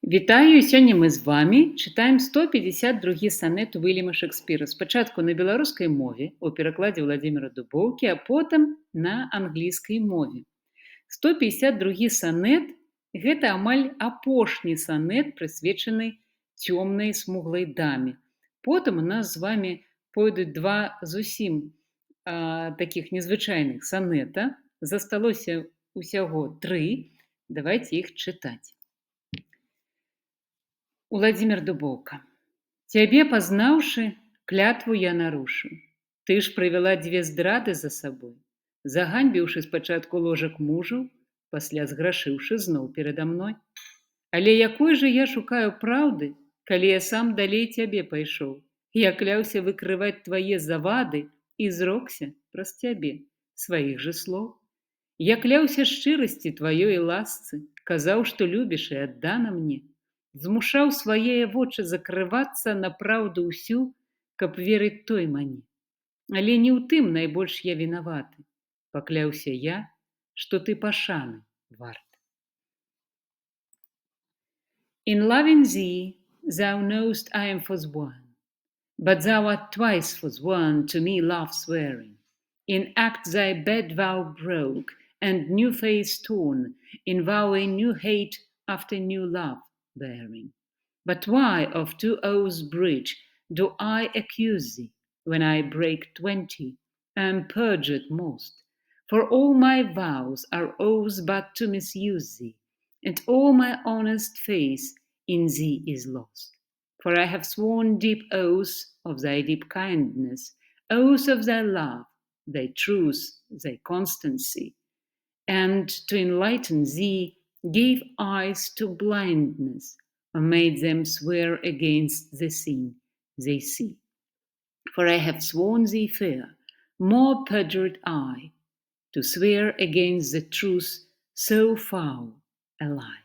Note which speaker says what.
Speaker 1: Вітаю, сёння мы з вамі чытаем 152 санет Уільяма Шекспіра. Спачатку на беларускай мове у перакладзе Владзіміра Дубоўкі, а потым на англійскай мове. 152 санет гэта амаль апошні санет, прысвечаны цёмнай смуглай даме. Потым у нас з вамі пойдуць два зусім такіх незвычайных санета. Засталося ўсяго 3. Давайте іх чытаць. Владзімір Дубоўка. Цябе пазнаўшы, клятву я нарушу. Ты ж прывяла 2 здрады за сабой, заганьбіўшы спачатку ложак мужаў, пасля зграшыўшы зноў перада мной. Але якой жа я шукаю праўды, калі я сам далей цябе пайшоў? Я кляўся выкрываць твае завады і зрокся праз цябе сваіх жа слоў. Я кляўся шчырасці тваёй і ласцы, казаў, што любіш і аддана мне. Змушаў свае вочы закрывацца на праўду ўсю, каб верыць той мане. Але не ў тым найбольш я вінаваты. Пакляўся я, што ты пашаны варт. In loving thee, thou know'st I am forsworn, but thou art twice forsworn to me love swearing. In act thy bed vow broke, and new faith torn, in vowing new hate after new love bearing. But why of 2 oaths breach do I accuse thee, when I break 20, am perjured most? For all my vows are oaths but to misuse thee, and all my honest faith in thee is lost. For I have sworn deep oaths of thy deep kindness, oaths of thy love, thy truth, thy constancy, and to enlighten thee gave eyes to blindness, or made them swear against the sin they see. For I have sworn thee fair, more perjured I, to swear against the truth so foul a lie.